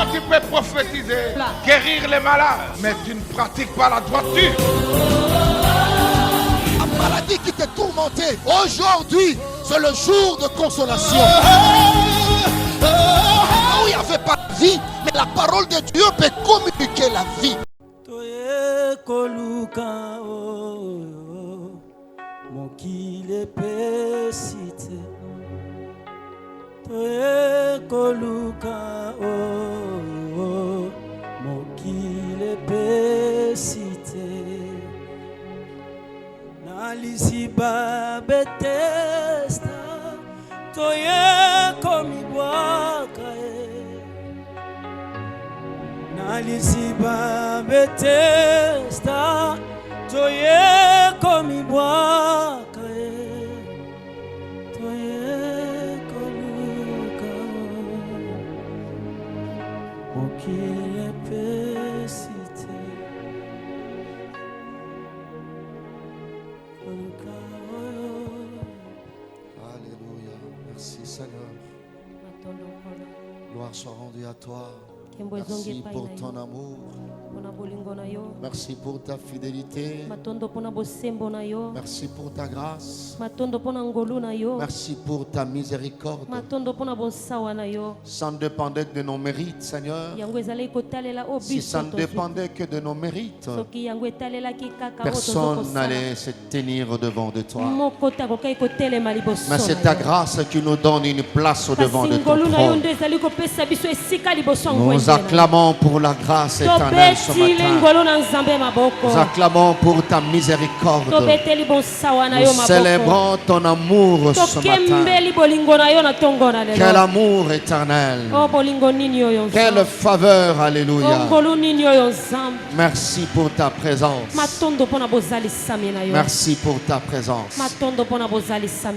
Toi, tu peux prophétiser, guérir les malades, mais tu ne pratiques pas la droiture. La maladie qui te tourmentait, aujourd'hui, c'est le jour de consolation. Où il n'y avait pas de vie, mais la parole de Dieu peut communiquer la vie. Nalisiba Bethesda toye komibwaka Nalisiba Bethesda toye komibwaka toye koluka mokile pesite. Alléluia. Merci Seigneur. Gloire soit rendue à toi. Merci pour ton amour. Merci pour ta fidélité. Merci pour ta grâce. Merci pour ta miséricorde. Ça ne dépendait que de nos mérites, Seigneur. Si ça ne dépendait que de nos mérites, personne n'allait se tenir au-devant de toi. Mais c'est ta grâce qui nous donne une place au-devant de ton trône. Nous acclamons pour la grâce éternelle ce matin. Nous acclamons pour ta miséricorde. Nous célébrons ton amour ce matin. Quel amour éternel. Quelle faveur, alléluia. Merci pour ta présence. Merci pour ta présence.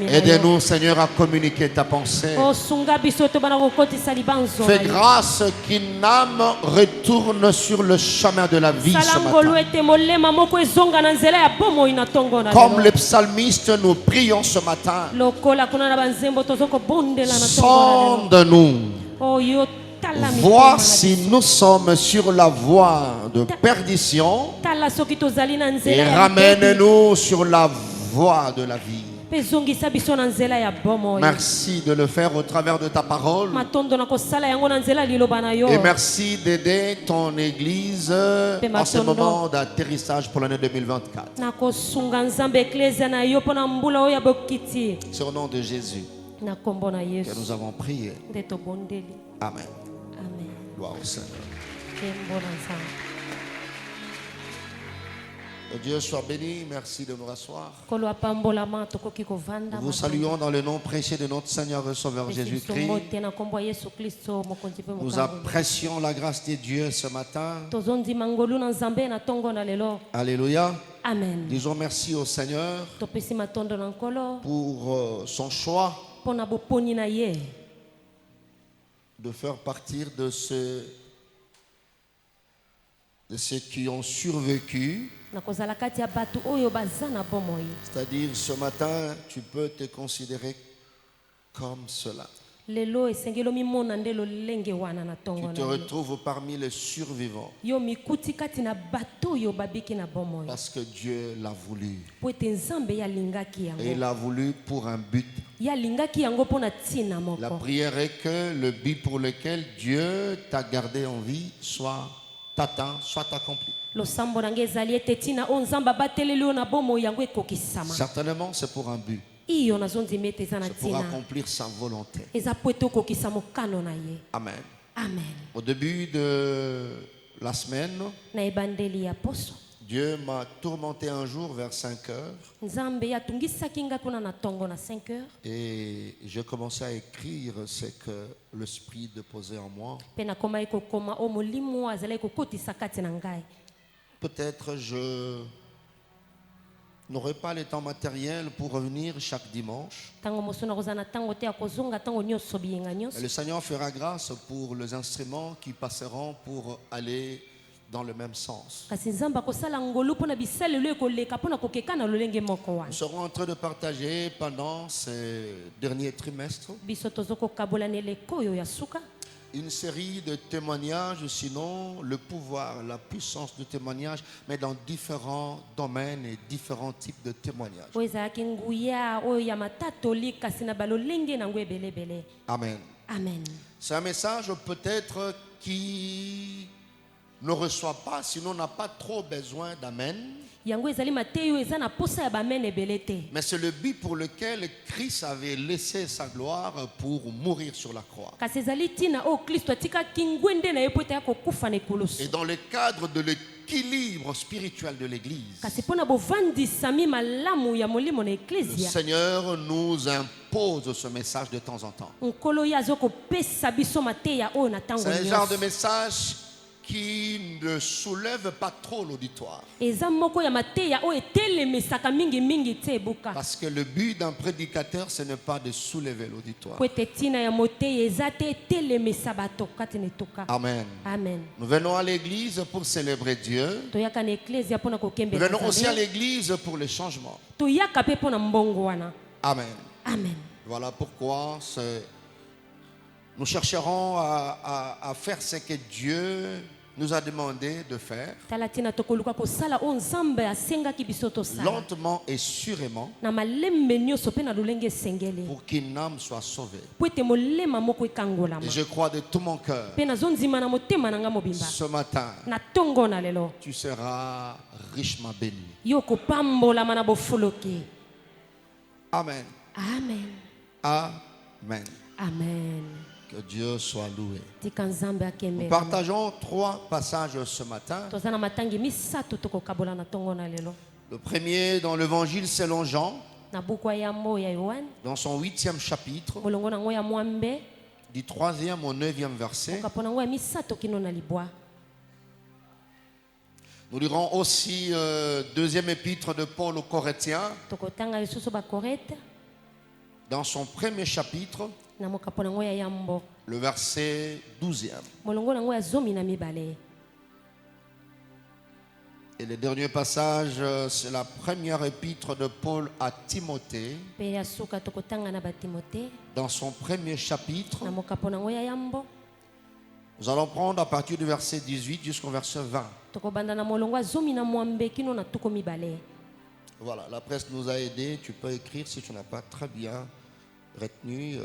Aidez-nous, Seigneur, à communiquer ta pensée. Fais grâce qu'une âme retourne sur le chemin de la vie ce matin. Comme les psalmistes, nous prions ce matin. Sonde-nous. Vois si nous sommes sur la voie de perdition et ramène-nous sur la voie de la vie. Merci de le faire au travers de ta parole. Et merci d'aider ton église en ce moment d'atterrissage pour l'année 2024. Sur le nom de Jésus que nous avons prié. Amen. Gloire au Seigneur. Que Dieu soit béni, merci de nous rasseoir. Nous vous saluons dans le nom précieux de notre Seigneur et Sauveur Jésus-Christ. Nous apprécions la grâce de Dieu ce matin. Alléluia. Amen. Disons merci au Seigneur pour son choix de faire partir de ceux qui ont survécu. C'est-à-dire, ce matin, tu peux te considérer comme cela. Tu te retrouves parmi les survivants. Parce que Dieu l'a voulu. Et il l'a voulu pour un but. La prière est que le but pour lequel Dieu t'a gardé en vie soit atteint, soit accompli. Certainement, c'est pour un but. C'est pour accomplir sa volonté. Amen. Amen. Au début de la semaine, Dieu m'a tourmenté un jour vers 5 heures. Et j'ai commencé à écrire ce que l'Esprit déposait en moi. Peut-être je n'aurai pas le temps matériel pour revenir chaque dimanche. Et le Seigneur fera grâce pour les instruments qui passeront pour aller dans le même sens. Nous serons en train de partager pendant ces derniers trimestres une série de témoignages, sinon le pouvoir, la puissance de témoignage, mais dans différents domaines et différents types de témoignages. Amen. Amen. C'est un message peut-être qui ne reçoit pas, sinon n'a pas trop besoin d'amen. Mais c'est le but pour lequel Christ avait laissé sa gloire pour mourir sur la croix. Et dans le cadre de l'équilibre spirituel de l'Église, le Seigneur nous impose ce message de temps en temps. C'est un genre de message qui ne soulève pas trop l'auditoire. Parce que le but d'un prédicateur, ce n'est pas de soulever l'auditoire. Amen. Amen. Nous venons à l'église pour célébrer Dieu. Nous venons aussi à l'église pour le changement. Amen. Amen. Voilà pourquoi nous chercherons à faire ce que Dieu nous a demandé de faire, lentement et sûrement, pour qu'une âme soit sauvée. Et je crois de tout mon cœur, ce matin, tu seras richement béni. Amen. Amen. Amen. Amen. Que Dieu soit loué. Nous partageons 3 passages ce matin. Le premier dans l'évangile selon Jean, dans son 8e chapitre, du 3e au 9e verset. Nous lirons aussi deuxième épître de Paul aux Corinthiens, dans son premier chapitre, le verset 12e. Et le dernier passage, c'est la première épître de Paul à Timothée, dans son premier chapitre. Nous allons prendre à partir du verset 18 jusqu'au verset 20. Voilà, la presse nous a aidés. Tu peux écrire si tu n'as pas très bien retenu.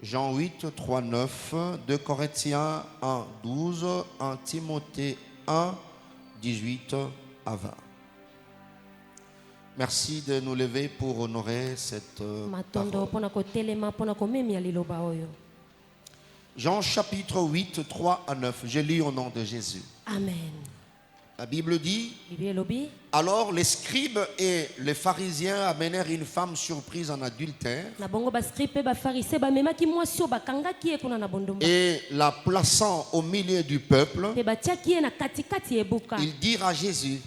Jean 8, 3, 9, 2 Corinthiens 1, 12, 1 Timothée 1, 18 à 20. Merci de nous lever pour honorer cette parole. Jean chapitre 8, 3 à 9. Je lis au nom de Jésus. Amen. La Bible dit: alors les scribes et les pharisiens amenèrent une femme surprise en adultère et la plaçant au milieu du peuple, ils dirent à Jésus: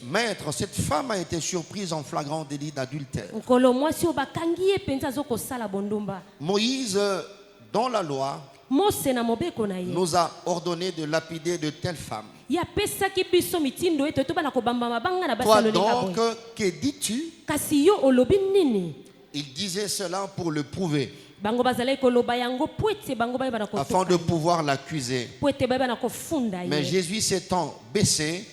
Maître, cette femme a été surprise en flagrant délit d'adultère. Moïse, dans la loi, nous a ordonné de lapider de telles femmes. Toi donc, que dis-tu? Il disait cela pour le prouver, afin de pouvoir l'accuser. Mais Jésus s'étant baissé,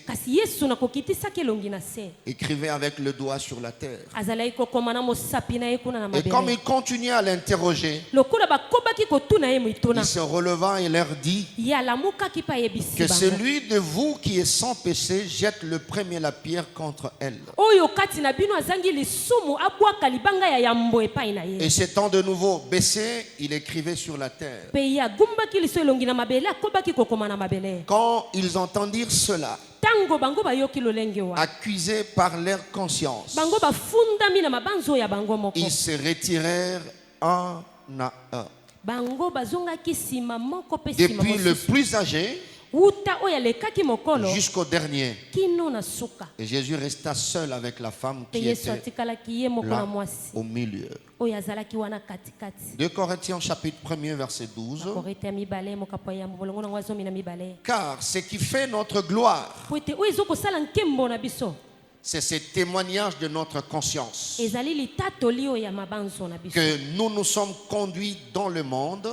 écrivait avec le doigt sur la terre. Et comme il continuait à l'interroger, il se releva et leur dit: que celui de vous qui est sans péché jette le premier la pierre contre elle. Et s'étant de nouveau baissé, il écrivait sur la terre. Quand ils entendirent cela, accusés par leur conscience, ils se retirèrent un à un, depuis le plus âgé jusqu'au dernier. Et Jésus resta seul avec la femme qui était là au milieu. 2 Corinthiens chapitre 1er verset 12. Car ce qui fait notre gloire C'est ces témoignages de notre conscience que nous nous sommes conduits dans le monde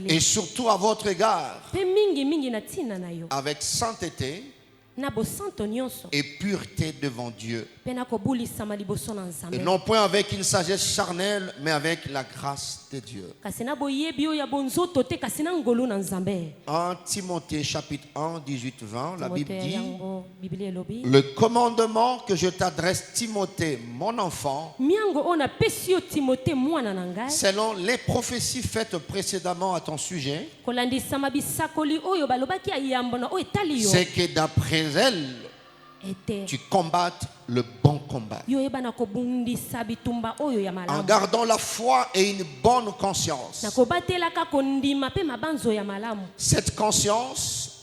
et surtout à votre égard avec sainteté et pureté devant Dieu. Et non point avec une sagesse charnelle, mais avec la grâce de Dieu. 1 Timothée chapitre 1, 18-20, la Bible dit: le commandement que je t'adresse, Timothée, mon enfant, selon les prophéties faites précédemment à ton sujet, c'est que d'après elles, tu combattes le bon combat en gardant la foi et une bonne conscience. Cette conscience,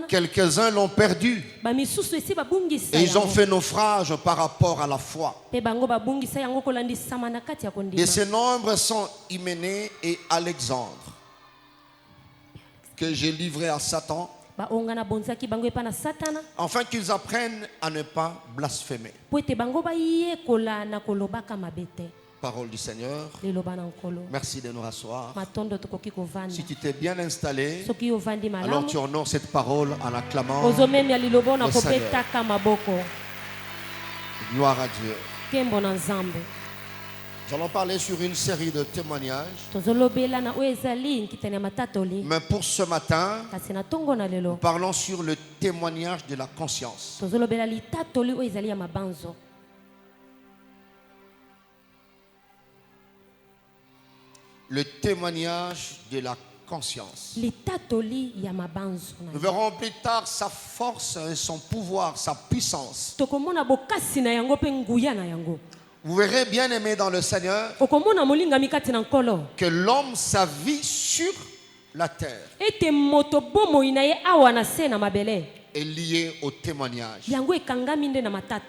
quelques-uns l'ont perdue et ils ont fait naufrage par rapport à la foi. De ces nombres sont Hyménée et Alexandre, que j'ai livré à Satan, afin qu'ils apprennent à ne pas blasphémer. Parole du Seigneur. Merci de nous rasseoir. Si tu t'es bien installé, alors tu honores cette parole en acclamant le Seigneur. Gloire à Dieu. Nous allons parler sur une série de témoignages. Mais pour ce matin, nous parlons sur le témoignage de la conscience. Le témoignage de la conscience. Nous verrons plus tard sa force et son pouvoir, sa puissance. Vous verrez, bien aimé dans le Seigneur, que l'homme, sa vie sur la terre, est liée au témoignage,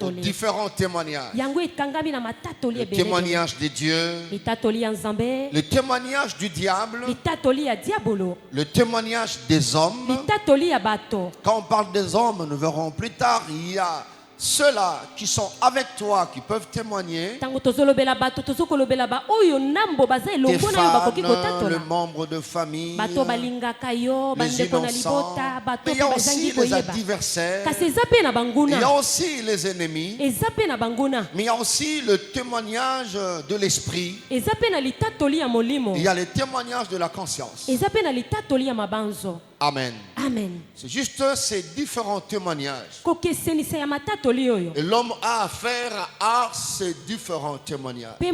aux différents témoignages. Le témoignage de Dieu, le témoignage du diable, le témoignage des hommes. Quand on parle des hommes, nous verrons plus tard, il y a ceux-là qui sont avec toi, qui peuvent témoigner, tes fans, les membres de famille, les innocents, mais il y a aussi les adversaires, il y a aussi les ennemis, mais il y a aussi le témoignage de l'esprit, il y a le témoignage de la conscience. Amen. Amen. C'est juste ces différents témoignages. Et l'homme a affaire à ces différents témoignages. Et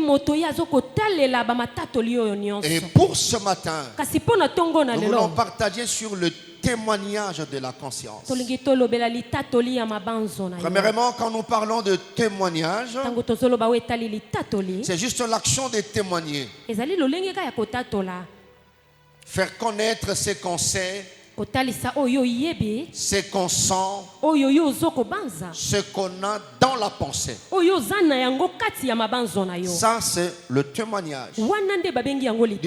pour ce matin, nous voulons partager sur le témoignage de la conscience. Premièrement, quand nous parlons de témoignage, c'est juste l'action de témoigner. Faire connaître ce qu'on sait, ce qu'on sent, ce qu'on a dans la pensée. Ça, c'est le témoignage. Du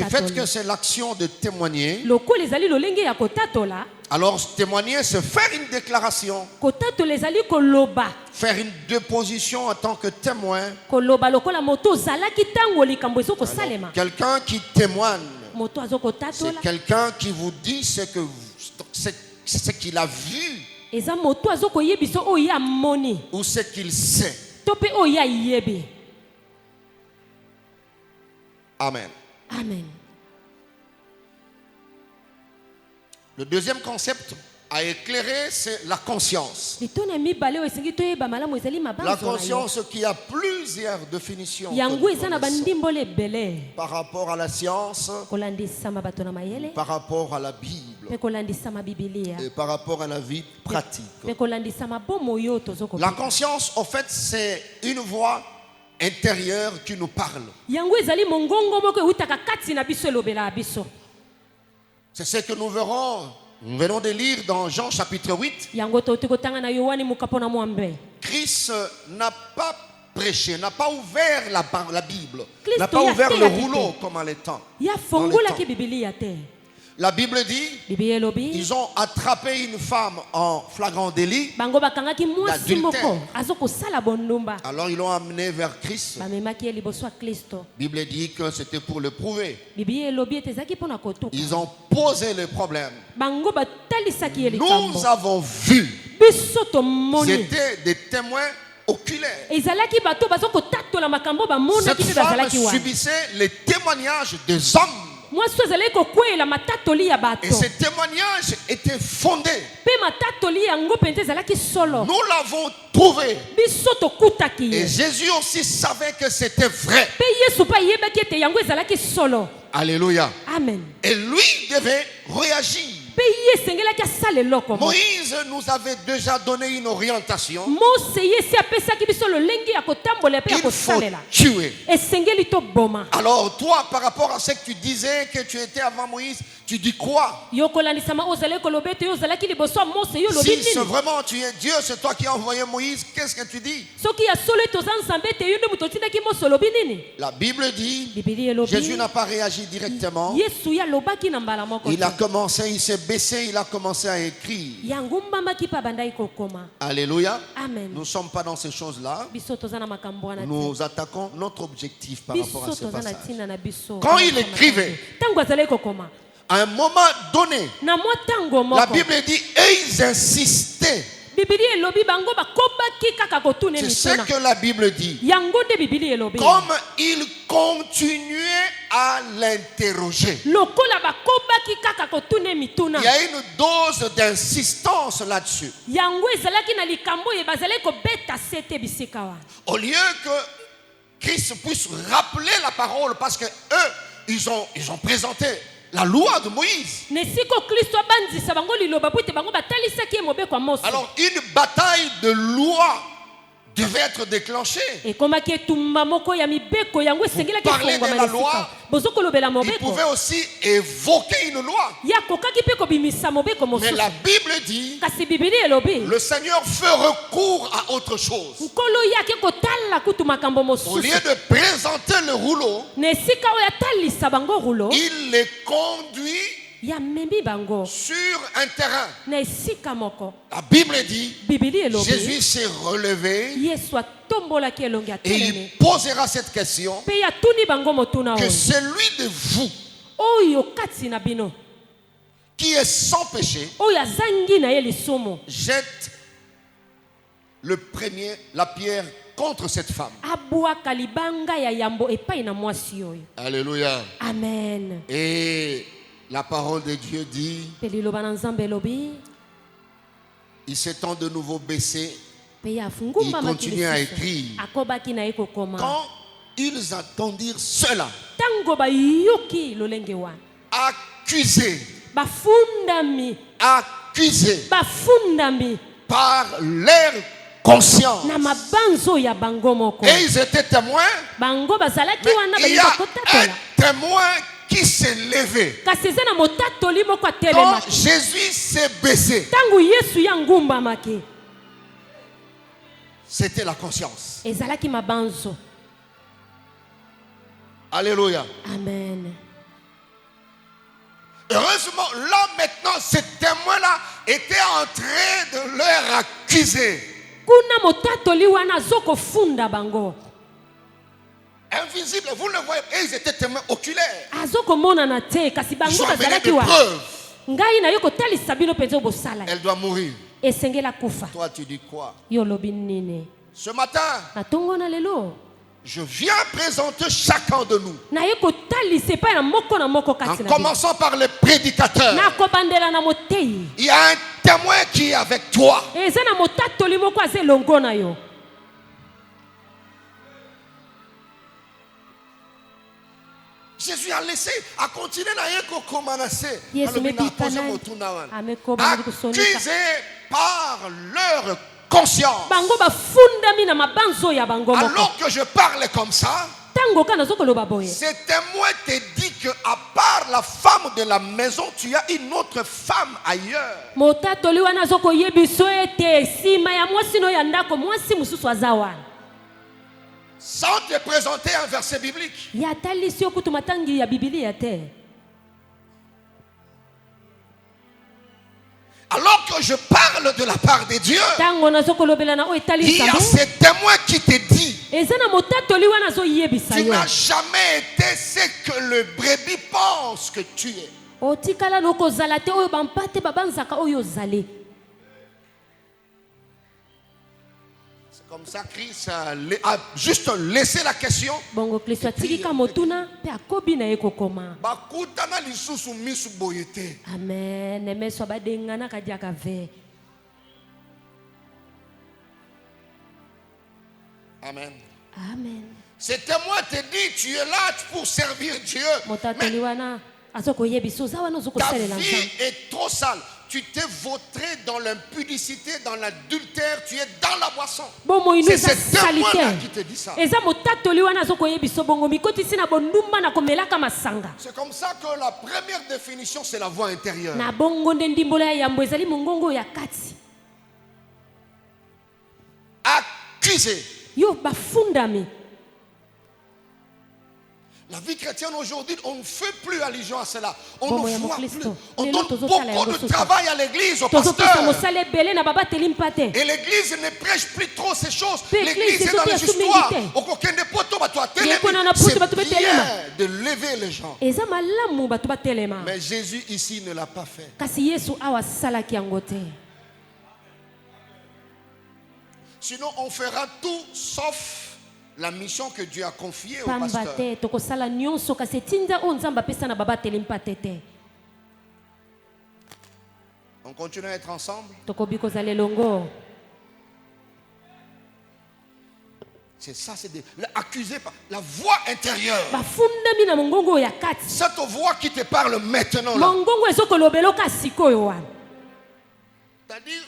fait que c'est l'action de témoigner, alors témoigner, c'est faire une déclaration, faire une déposition en tant que témoin. Quelqu'un qui témoigne, c'est quelqu'un qui vous dit ce qu'il a vu ou ce qu'il sait. Amen. Amen. Le deuxième concept à éclairer, c'est la conscience. La conscience qui a plusieurs définitions par rapport à la science, par rapport à la Bible et par rapport à la vie pratique. La conscience, en fait, c'est une voix intérieure qui nous parle. C'est ce que nous verrons. Nous venons de lire dans Jean chapitre 8. Christ n'a pas prêché, n'a pas ouvert la Bible, n'a pas ouvert le rouleau comme à l'étang. La Bible dit, ils ont attrapé une femme en flagrant délit d'adultère. Alors ils l'ont amené vers Christ. La Bible dit que c'était pour le prouver. Ils ont posé le problème. Nous avons vu. C'était des témoins oculaires. Cette femme subissait les témoignages des hommes. Et ces témoignages étaient fondés. Nous l'avons trouvé. Et Jésus aussi savait que c'était vrai. Alléluia. Amen. Et lui devait réagir. Moïse nous avait déjà donné une orientation. Il faut tuer. Alors toi, par rapport à ce que tu disais que tu étais avant Moïse, tu dis quoi? Si c'est vraiment tu es Dieu, c'est toi qui as envoyé Moïse, qu'est-ce que tu dis? La Bible dit, Jésus n'a pas réagi directement. Il a commencé, il s'est baissé, il a commencé à écrire. Alléluia. Amen. Nous ne sommes pas dans ces choses-là. Nous attaquons notre objectif par rapport à ce passage. Quand il écrivait, à un moment donné, la Bible dit, et ils insistaient. C'est ce que la Bible dit. Comme ils continuaient à l'interroger. Il y a une dose d'insistance là-dessus. Au lieu que Christ puisse rappeler la parole, parce que eux, ils ont présenté la loi de Moïse. Alors une bataille de loi devait être déclenchée. Pour parler de la loi, il pouvait aussi évoquer une loi. Mais la Bible dit, le Seigneur fait recours à autre chose. Au lieu de présenter le rouleau, il les conduit sur un terrain. La Bible dit, Jésus s'est relevé et il posera cette question, que celui de vous qui est sans péché jette la pierre contre cette femme. Alléluia. Amen. Et la parole de Dieu dit, il s'étend de nouveau baissé, il continue à écrire. Quand ils attendirent cela, accusés par leur conscience, et ils étaient témoins, mais il y a un témoin qui s'est levé. Quand Jésus s'est baissé, c'était la conscience. Alléluia. Amen. Heureusement, là maintenant, ce témoin-là était en train de leur accuser. Invisible, vous le voyez, et ils étaient témoins oculaires. Ils ont amené des preuves. Elle doit mourir. Toi, tu dis quoi? Ce matin, je viens présenter chacun de nous, en commençant par le prédicateur. Il y a un témoin qui est avec toi. Jésus a laissé, a continué accusé par leur conscience. Alors que je parle comme ça, ces témoins te dit que à part la femme de la maison, tu as une autre femme ailleurs. Sans te présenter un verset biblique. je parle de la part de Dieu, il y a ces témoins qui te disent tu n'as jamais été ce que le brebis pense que tu es. C'est comme ça Christ a juste laissé la question. Amen. Amen. Ces témoins te disent tu es là pour servir Dieu. Mais ta vie est trop sale. Tu t'es vautré dans l'impudicité, dans l'adultère, tu es dans la boisson. C'est ces témoins-là qui te disent ça. C'est comme ça que la première définition, c'est la voix intérieure. Accusé. La vie chrétienne aujourd'hui, on ne fait plus allusion à cela. On ne voit plus. On donne beaucoup de travail à l'église, au pasteur. Et l'église ne prêche plus trop ces choses. L'église est dans les histoires. C'est bien de lever les gens. Mais Jésus ici ne l'a pas fait. Sinon, on fera tout sauf la mission que Dieu a confiée au pasteur. On continue à être ensemble. C'est ça, c'est accusé par la voix intérieure. Cette voix qui te parle maintenant là. C'est-à-dire,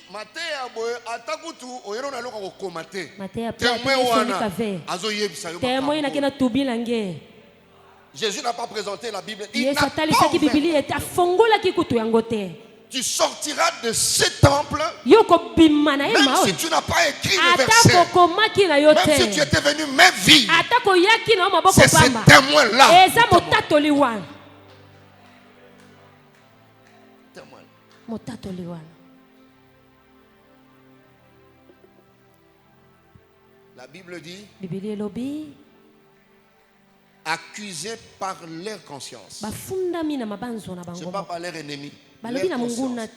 Jésus n'a pas présenté la Bible. Il n'a pas ouvert. Tu sortiras de ce temple, même si tu n'as pas écrit le verset, même si tu étais venu même vivre, c'est ce témoin-là. La Bible dit accusés par leur conscience. Ce n'est pas par leur ennemi. Leur conscience.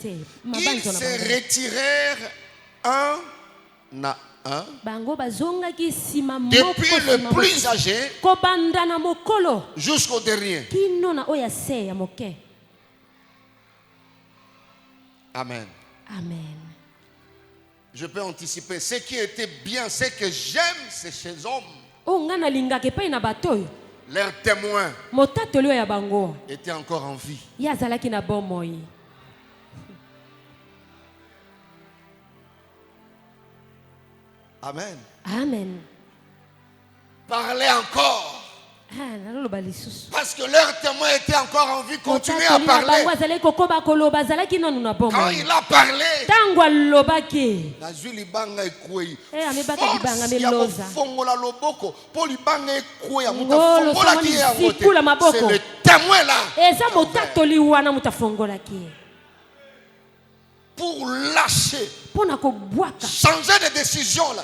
Ils se retirèrent un à un. Depuis le plus âgé jusqu'au dernier. Amen. Amen. Je peux anticiper. Ce qui était bien, ce que j'aime, c'est chez les hommes. Leurs témoins étaient encore en vie. Amen. Amen. Parlez encore. Parce que leurs témoins étaient encore en vie, continuez à parler. Quand il a parlé, c'est le témoin là. Pour lâcher, changer de décision là.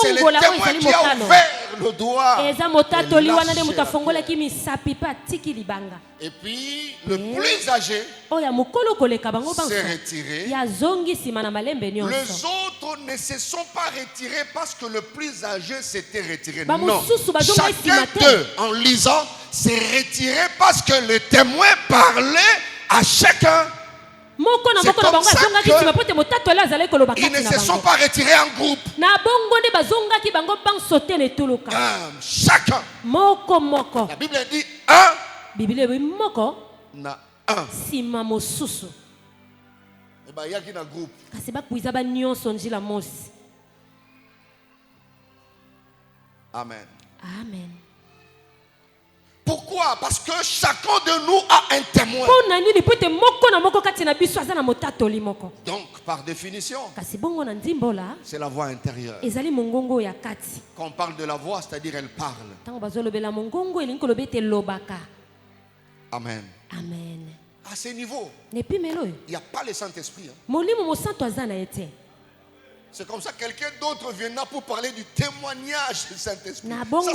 C'est le témoin qui a ouvert le doigt. Et puis le plus âgé s'est retiré. Les autres ne se sont pas retirés parce que le plus âgé s'était retiré. Non, chacun d'eux en lisant s'est retiré parce que le témoin parlait à chacun. C'est comme ça qu'ils ne se sont pas retirés en groupe. Chacun. La Bible dit un. Na un. Et bien il y a qui dans le groupe. Amen. Amen. Pourquoi? Parce que chacun de nous a un témoin. Donc, par définition, c'est la voix intérieure. Quand on parle de la voix, c'est-à-dire elle parle. Amen. Amen. À ce niveau, il n'y a pas le Saint-Esprit. C'est comme ça que quelqu'un d'autre viendra pour parler du témoignage du Saint-Esprit. Donc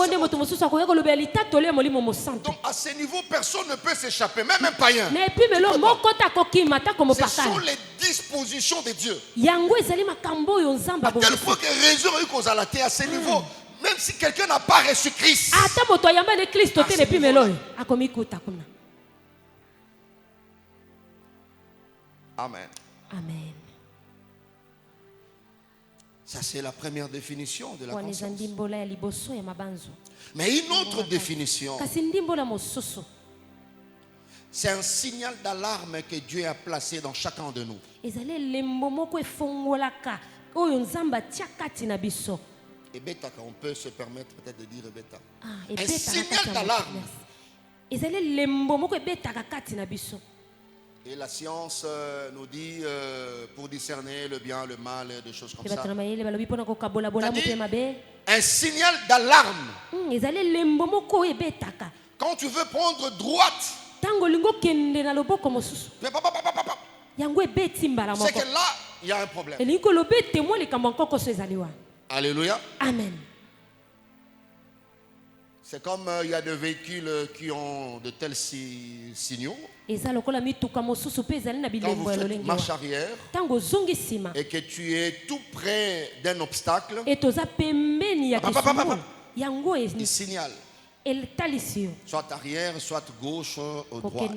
à ce niveau, personne ne peut s'échapper, même un païen. Ce sont les dispositions de Dieu. À tel point que raison qu'on a la terre à ce niveau. Même si quelqu'un n'a pas reçu Christ. Amen. Amen. Ça, c'est la première définition de la conscience. Mais une autre définition, c'est un signal d'alarme que Dieu a placé dans chacun de nous. Et bêta, on peut se permettre peut-être de dire bêta. Un signal d'alarme. Et la science nous dit pour discerner le bien, le mal, des choses comme ça. Un signal d'alarme. Quand tu veux prendre droite, c'est que là, il y a un problème. Alléluia. Amen. C'est comme il y a des véhicules qui ont de tels signaux. Quand vous faites marche arrière et que tu es tout près d'un obstacle, il signale. Soit arrière, soit gauche ou droite.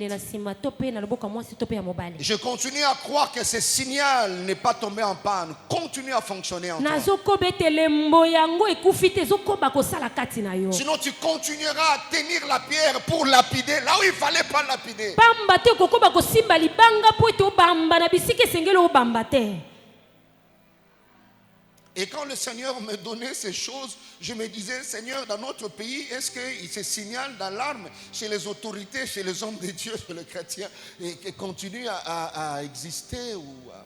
Je continue à croire que ce signal n'est pas tombé en panne. Continue à fonctionner en toi. Sinon tu continueras à tenir la pierre pour lapider là où il ne fallait pas lapider. Et quand le Seigneur me donnait ces choses, je me disais, Seigneur, dans notre pays, est-ce qu'il se signale d'alarme chez les autorités, chez les hommes de Dieu, chez les chrétiens, et qui continuent à exister ou à...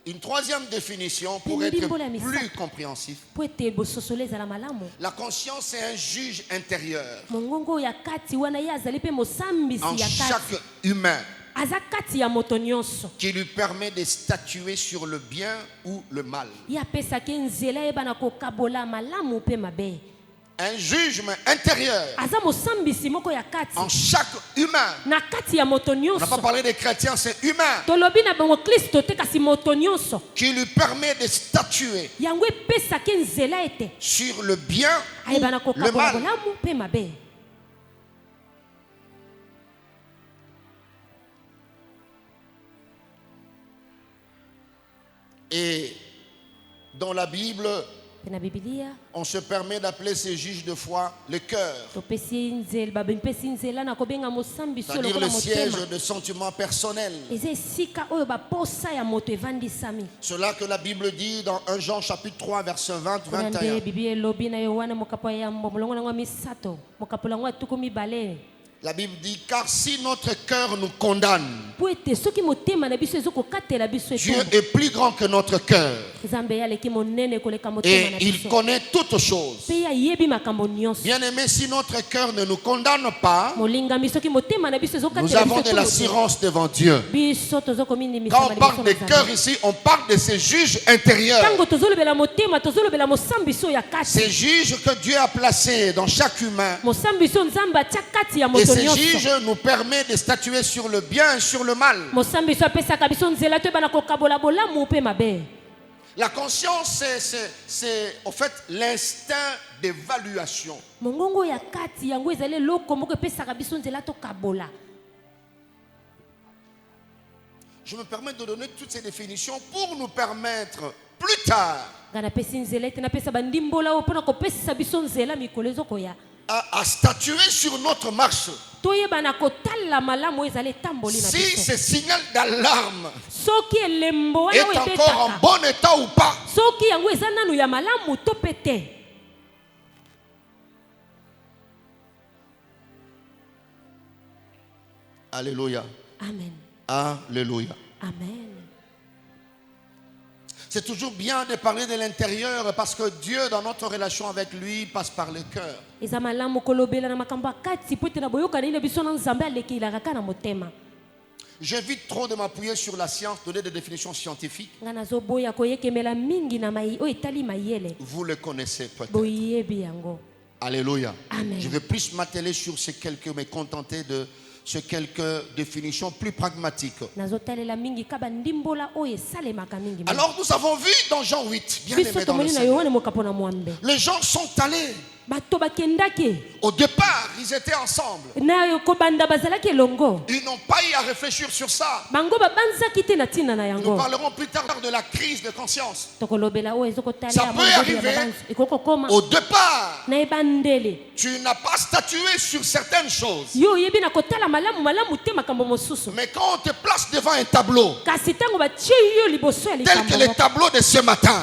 Une troisième définition pour être plus compréhensif. La conscience est un juge intérieur en chaque humain qui lui permet de statuer sur le bien ou le mal. Un jugement intérieur en chaque humain. On n'a pas parlé des chrétiens, c'est humain. Qui lui permet de statuer sur le bien ou le mal. Et dans la Bible, on se permet d'appeler ces juges de foi le cœur. C'est-à-dire le siège de sentiments personnels. Cela que la Bible dit dans 1 Jean chapitre 3 verset 20-21. La Bible dit, car si notre cœur nous condamne, Dieu est plus grand que notre cœur. Et il connaît toutes choses. Bien aimé, si notre cœur ne nous condamne pas, nous avons de l'assurance devant Dieu. Quand on parle de cœur ici, on parle de ces juges intérieurs. Ces juges que Dieu a placés dans chaque humain. Et ces juges nous permettent de statuer sur le bien et sur le mal. La conscience, c'est en fait l'instinct d'évaluation. Je me permets de donner toutes ces définitions pour nous permettre plus tard à statuer sur notre marche. Si ce signal d'alarme est encore en bon état ou pas. Alléluia. Amen. Alléluia. Amen. C'est toujours bien de parler de l'intérieur parce que Dieu, dans notre relation avec lui, passe par le cœur. J'évite trop de m'appuyer sur la science, donner des définitions scientifiques. Vous le connaissez peut-être. Alléluia. Amen. Je vais plus m'atteler sur ces quelques, me contenter de ces quelques définitions plus pragmatiques. Alors nous avons vu dans Jean 8, bien aimé dans le Seigneur, les gens sont allés. Au départ, ils étaient ensemble. Ils n'ont pas eu à réfléchir sur ça. Nous parlerons plus tard de la crise de conscience. Ça peut arriver. Au départ, tu n'as pas statué sur certaines choses. Mais quand on te place devant un tableau, tel que le tableau de ce matin,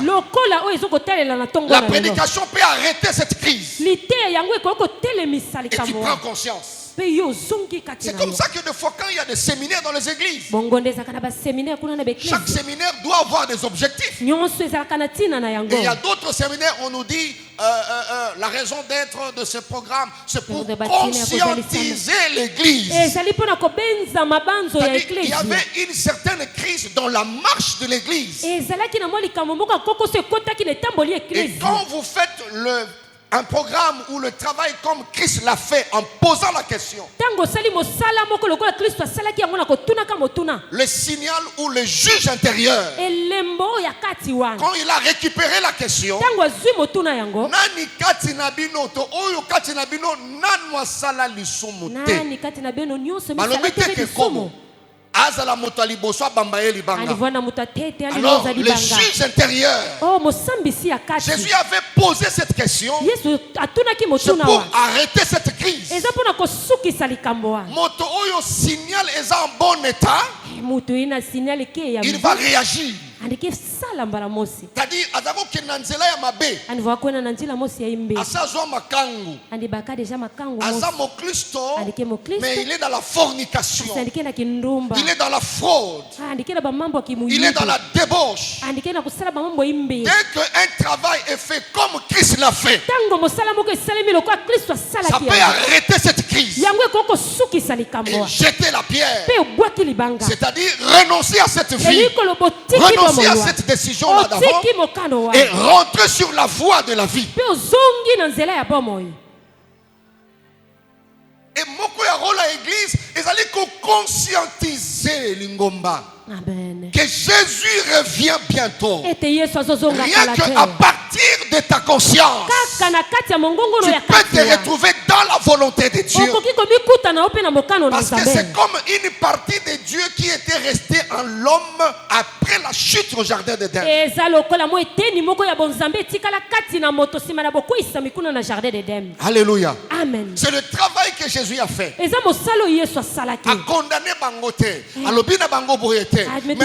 la prédication peut arrêter cette crise. Et tu prends conscience. C'est comme ça que des fois quand il y a des séminaires dans les églises, chaque séminaire doit avoir des objectifs. Et il y a d'autres séminaires où on nous dit la raison d'être de ce programme, c'est pour conscientiser l'église. Il y avait une certaine crise dans la marche de l'église. Et quand vous faites un programme où le travail comme Christ l'a fait en posant la question, le signal ou le juge intérieur, quand il a récupéré la question, nani kati na bino to oyo kati na bino nani wasala lisumu te balobete ke komo azala motali boswa bambaye libanga. Alors le juge intérieur, Jésus avait posé cette question, c'est pour arrêter cette crise. Moto oyo signal est en bon état, il va réagir. C'est-à-dire azako kenanzela ya mabe asazwa makangu azamo Kristo, mais il est dans la fornication, il est dans la fraude, il est dans la débauche. Dès qu'un travail est fait comme Christ l'a fait, ça peut arrêter cette crise et jeter la pierre, c'est-à-dire renoncer à cette vie, renoncer à cette décision là d'avant et rentrer sur la voie de la vie. Et moko ya rôle à l'église, ils allaient conscientiser l'ingomba. Amen. Que Jésus revient bientôt. Rien qu'à partir de ta conscience, tu peux te retrouver dans la volonté de Dieu. Parce que c'est comme une partie de Dieu qui était restée en l'homme après la chute au jardin d'Éden. Alléluia. Amen. C'est le travail que Jésus a fait. A condamné Bangote, a lobby na Bango Boyete. Mais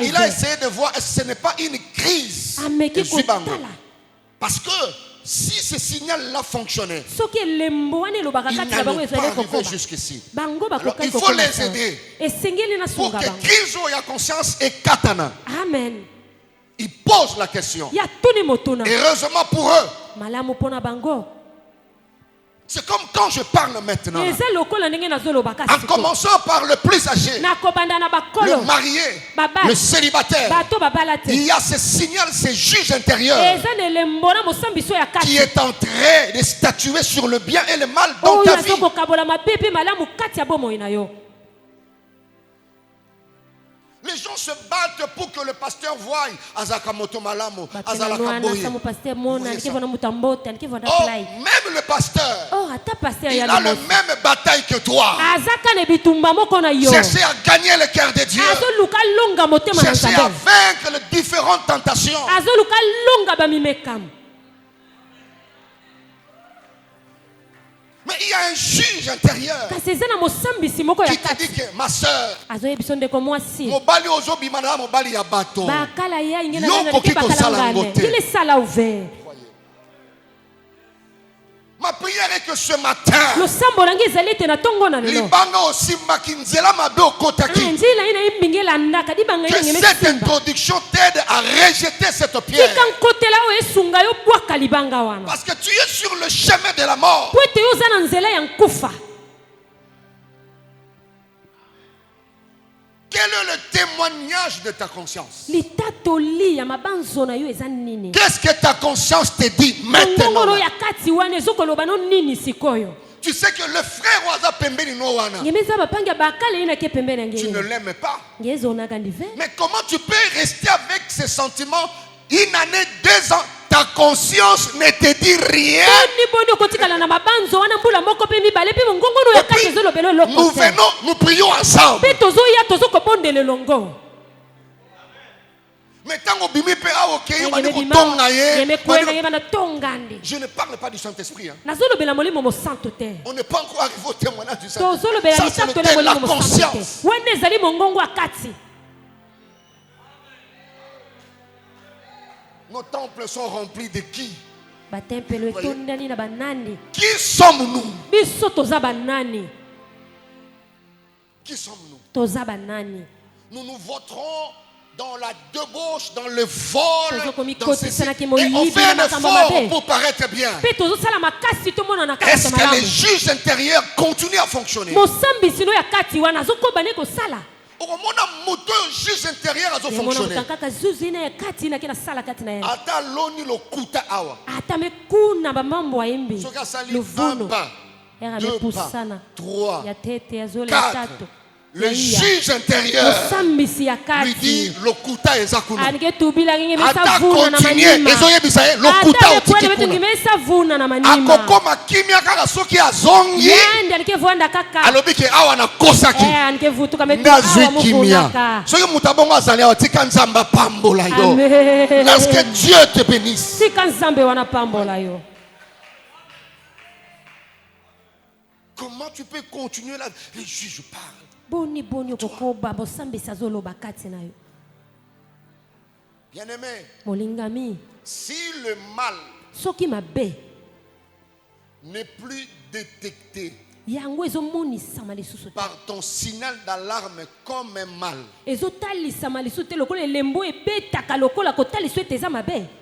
il a essayé de voir est-ce que ce n'est pas une crise de Zubango. Parce que si ce signal-là fonctionnait, ils n'allaient pas arriver jusqu'ici. Alors il faut les aider pour que crise ou la conscience et katana. Amen. Ils posent la question. Heureusement pour eux. C'est comme quand je parle maintenant, en commençant par le plus âgé, le marié, le célibataire. Il y a ce signal, ce juge intérieur qui est en train de statuer sur le bien et le mal dans ta vie. Les gens se battent pour que le pasteur voie Azakamoto Malamo, Azalakaboye. Oh, même le pasteur, il a le même bataille que toi. Cherchez à gagner le cœur de Dieu. Cherchez à vaincre les différentes tentations. Mais il y a un juge intérieur qui te dit que ma soeur, mobali ozobimana mobali ya bato, yoko kiko sala ngote. Ma prière est que ce matin, Libanga aussi makinzela mabe kotaki. Que cette introduction t'aide à rejeter cette pierre. Parce que tu es sur le chemin de la mort. Quel est le témoignage de ta conscience? Qu'est-ce que ta conscience te dit maintenant? Tu sais que le frère Waza Pembeni Nowana, tu ne l'aimes pas. Mais comment tu peux rester avec ces sentiments une année, 2 ans? Ta conscience ne te dit rien. Nous venons, nous prions ensemble. Je ne parle pas du Saint-Esprit. On n'est pas encore arrivé au témoignage du Saint-Esprit. Ça, c'est la conscience. Nos temples sont remplis de qui? Qui sommes-nous? Qui sommes-nous? Nous nous voterons dans la débauche, dans le vol, dans ceci. Et on fait un effort pour paraître bien. Est-ce que les juges intérieurs continuent à fonctionner? Mon juge intérieur a fonctionné. Ata loni lokuta awa. Soka sali 1 pas, 2 pas, 3, 4. Le juge intérieur lui dit lokuta ezakuna. Ata continuer ezoye bisaye lokuta otikuna. Akoko makimia kaka soki azongi. Alobi ke awa na kosaki. Nazwi kimia. Soki mutabongo azali awa tika nzamba pambola yo. Laisse que Dieu te bénisse. Comment tu peux continuer là? Les juges parlent. Bien-aimé, si le mal n'est plus détecté par ton signal d'alarme comme un mal,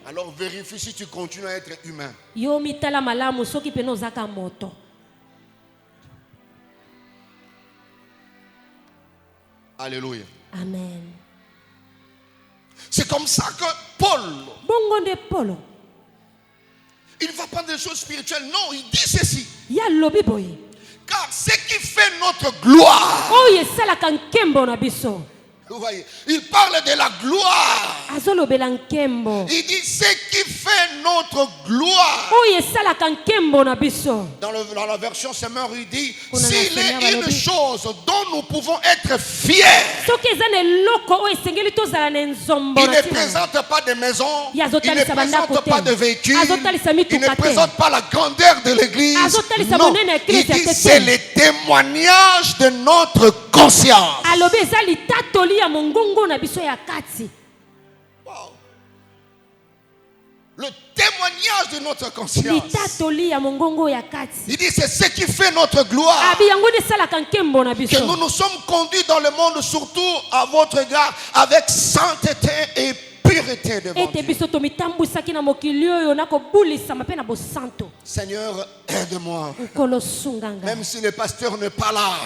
alors vérifie si tu continues à être humain. Alléluia. Amen. C'est comme ça que Paul, il ne va pas des choses spirituelles. Non, il dit ceci. Car ce qui fait notre gloire, vous voyez, il parle de la gloire. Il dit ce qui fait notre gloire. Dans la version Semeur, il dit s'il est une chose dont nous pouvons être fiers. Il ne présente pas de maison, il ne présente pas de véhicule, il ne présente pas la grandeur de l'église. Non, il dit c'est le témoignage de notre conscience. Wow. Le témoignage de notre conscience. Il dit c'est ce qui fait notre gloire. Que nous nous sommes conduits dans le monde surtout à votre égard avec sainteté et pureté devant Dieu. Seigneur, aide-moi. Même si le pasteur n'est pas là,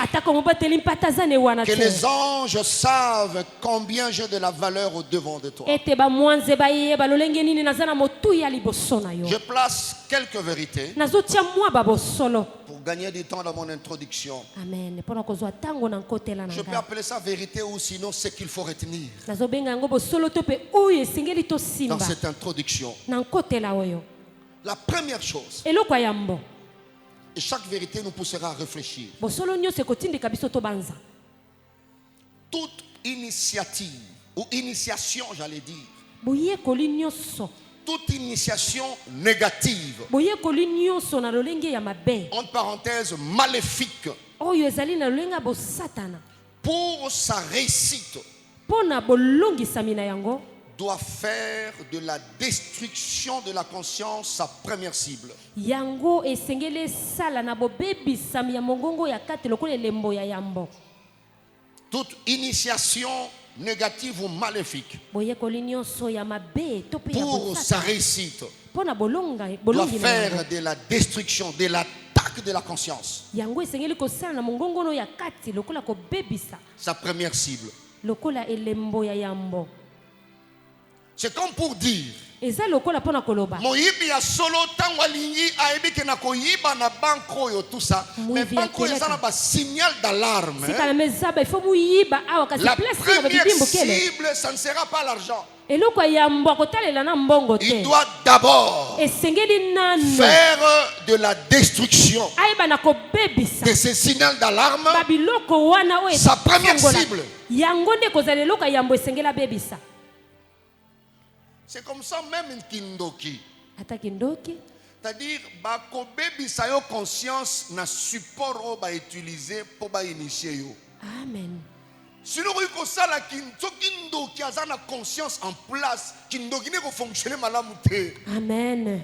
que les anges savent combien j'ai de la valeur au devant de toi. Je place quelques vérités pour gagner du temps dans mon introduction. Amen. Je peux appeler ça vérité ou sinon ce qu'il faut retenir dans cette introduction. La première chose, et chaque vérité nous poussera à réfléchir. Toute initiative ou initiation, j'allais dire, toute initiation négative, entre parenthèses maléfique, pour sa réussite, doit faire de la destruction de la conscience sa première cible. Yango esengele sala na bobebi sami ya mongongo ya kati lokola lembo ya yambo. Toute initiation négative ou maléfique pour sa réussite doit faire de la destruction, de l'attaque de la conscience sa première cible. C'est comme pour dire moyibi ya solo tango alingi ayebi na koyiba na banko yo tout ça, mais banko ezana ba signal d'alarme. La première cible, ça ne sera pas l'argent. Il doit d'abord faire de la destruction de ces signaux d'alarme sa première cible. C'est comme ça même une kindoki. C'est-à-dire bakobebi sa yo conscience na support o ba utiliser pour ba initier yo. Amen. Sinon ko sala kindoki azana conscience en place, kindoki ne ko fonctionner malamu te. Amen.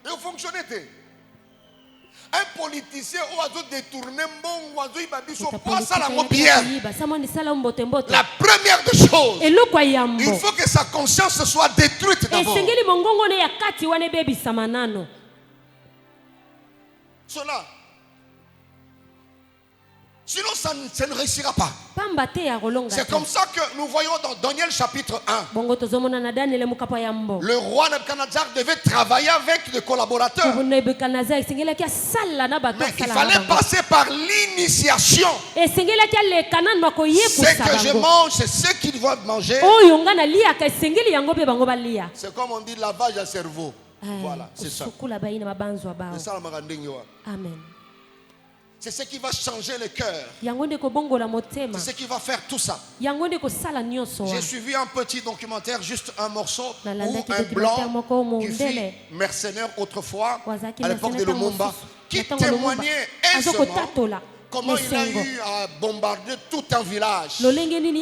Et fonctionner te. Un politicien ou a détourné bon oiseau il va biso pas ça la bien. La première des choses, il faut que sa conscience soit détruite d'abord. Cela. Sinon ça ne réussira pas. C'est comme ça que nous voyons dans Daniel chapitre 1. Le roi Nebuchadnezzar devait travailler avec des collaborateurs. Mais il fallait passer par l'initiation. Ce que je mange, c'est ce qu'ils doivent manger. C'est comme on dit lavage à cerveau. Voilà, c'est ça. Amen. C'est ce qui va changer le cœur. C'est ce qui va faire tout ça. J'ai suivi un petit documentaire, juste un morceau, où un blanc qui fut mercenaire autrefois, à l'époque de Lumumba, qui témoignait aisément comment il a eu à bombarder tout un village. Et puis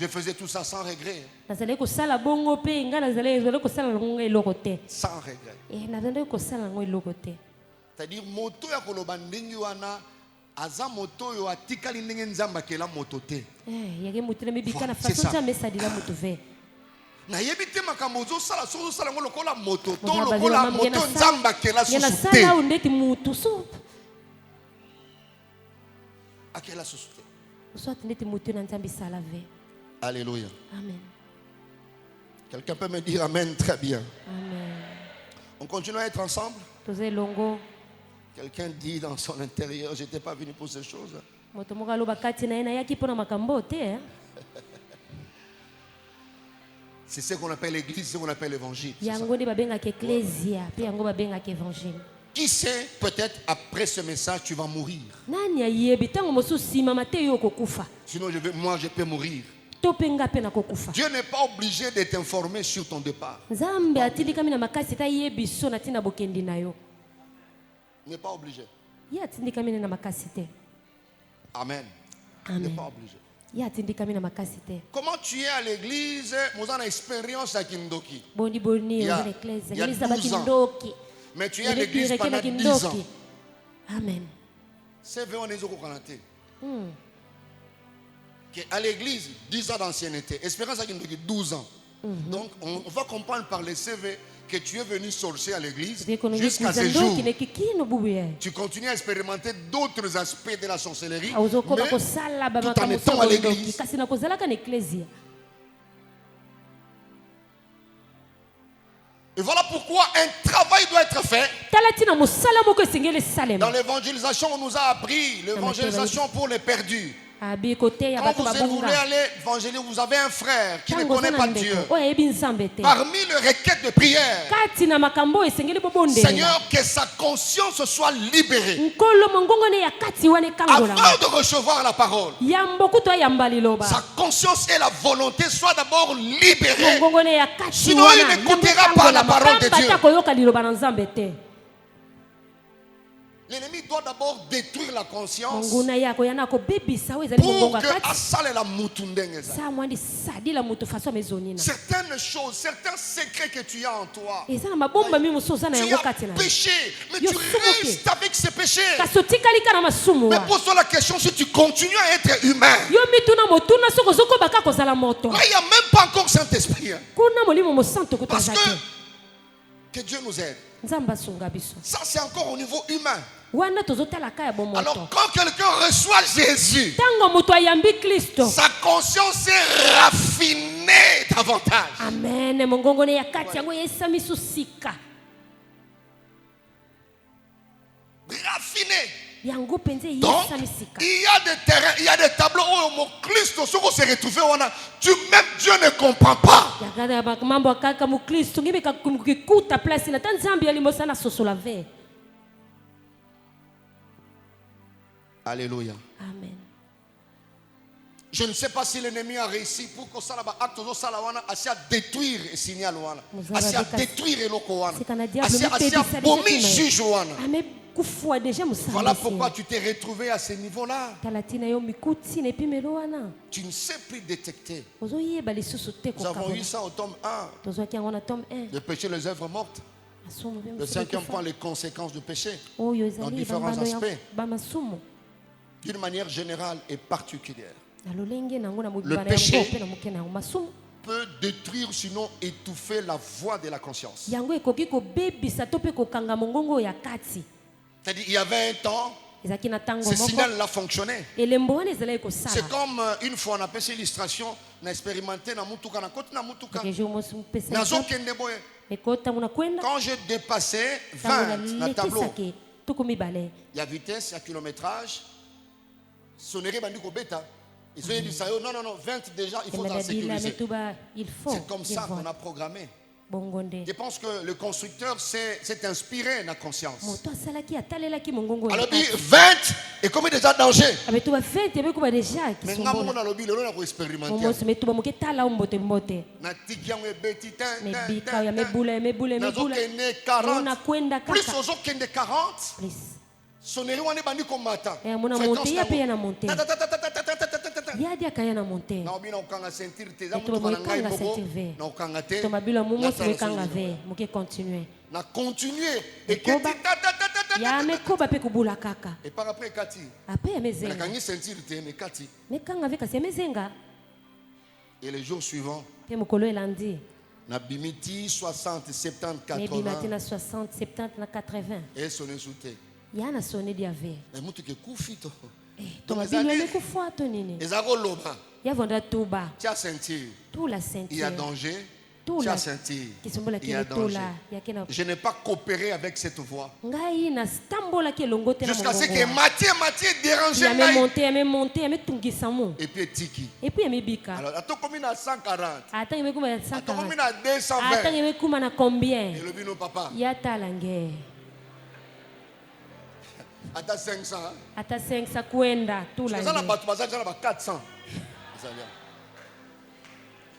je faisais tout ça sans regret. Sans regret. C'est-à-dire moto ya koloba ndingi wana aza moto yo atikali ndenge nzamba kela moto te. C'est ça. Na yebite makambo zo sala so sala ngolo kola moto to lokola moto nzamba kela susute. Akela susute. Alléluia. Amen. Quelqu'un peut me dire amen très bien. Amen. On continue à être ensemble. Quelqu'un dit dans son intérieur, j'étais pas venu pour ces choses. C'est ce qu'on appelle l'église, ce qu'on appelle l'évangile. Qui sait, peut-être après ce message, tu vas mourir. Sinon, moi, je peux mourir. Dieu n'est pas obligé de t'informer sur ton départ. Il n'est pas obligé. Amen. Il n'est pas obligé. Comment tu es à l'église, nous avons expérience à Kindoki. Il y a 12 ans. Mais tu es à l'église pendant 10 ans. Amen. C'est vrai, on est à l'église, 10 ans d'ancienneté. Espérance à Kindoki, 12 ans. Donc, on va comprendre par les CV que tu es venu sorcier à l'église jusqu'à ce jour. Tu continues à expérimenter d'autres aspects de la sorcellerie, mais tout en étant à l'église. Et voilà pourquoi un travail doit être fait. Dans l'évangélisation, on nous a appris l'évangélisation pour les perdus. Quand vous voulez aller évangéliser, vous avez un frère qui ne connaît pas Dieu. Parmi les requêtes de prière, Seigneur, que sa conscience soit libérée avant de recevoir la parole. Sa conscience et la volonté soient d'abord libérées. Sinon, il n'écoutera pas la parole de Dieu. L'ennemi doit d'abord détruire la conscience pour que certaines choses, certains secrets que tu as en toi, tu as péché, mais tu restes avec ces péchés. Mais pose-toi la question si tu continues à être humain. Là, il n'y a même pas encore Saint-Esprit. Parce que Dieu nous aide. Ça, c'est encore au niveau humain. Alors, quand quelqu'un reçoit Jésus, sa conscience est raffinée davantage. Amen. Raffinée. Donc, il y a des terrains, il y a des tableaux où mon Christ se retrouve. Même Dieu ne comprend pas. Alléluia. Amen. Je ne sais pas si l'ennemi a réussi pour que ça a détruire le signal, à détruire le juge. Voilà pourquoi tu t'es retrouvé à ce niveau-là. Tu ne sais plus détecter. Nous avons eu ça au tome 1. Le péché, les œuvres mortes. Le 5e point, les conséquences du péché. Dans différents aspects. D'une manière générale et particulière. Le péché peut détruire, sinon étouffer la voix de la conscience. C'est-à-dire, il y avait un temps, ce signal-là fonctionnait. C'est comme une fois, on a fait cette illustration, on a expérimenté dans Mutuka. Quand j'ai dépassé 20 dans le tableau, il y a vitesse, il y a kilométrage, sonnerie, bêta. Ils ont dit ça, non, 20 déjà, il faut sécuriser. C'est comme ça qu'on a programmé. Je pense que le constructeur s'est inspiré de la conscience. Alors, 20 et comme déjà danger. Mais nous avons expérimenté. Plus aux autres 40. Sonnerie on est banni comme matin. Et par après Kati. Et les jours suivants, Nabimiti 60, 70, 80. Et sonné sous terre. Yana sonné diave. Mais mutu ke kufito. Tu as ceinture. Il y a danger. Tu as ceinture. Il y a danger. Je n'ai pas coopéré avec cette voix. Jusqu'à ce que Matthieu dérangeait. Et puis Tiki. Alors, attends combien à 140. Attends combien à 220. Et le bino papa. Ata 500. Ata 500 kwenda tout la. Ça na ba 400.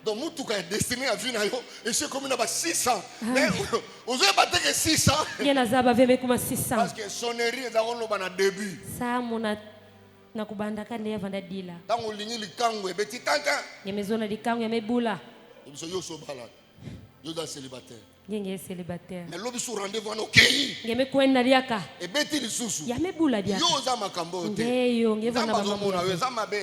Donc mutuka est destiné à venir et c'est comme na ba 600. Mais vous avez battu que 600. Yena zaba veme kuma 600. Parce que sonnerie ezako loba na début. Ça mona na kubandaka ne yavanda dila. Tango lingi likango ebeti tanta. Yemezona likango yamebula. Biso yo so bala. Yo da célibataire. Ngenge célibataire. Mais l'obi sur rendez-vous en okei. Ngeme kwenda liaka. Ebeti lisusu. Yamebula dia. Yo za makambo te. Ngeyo ngeva na mama.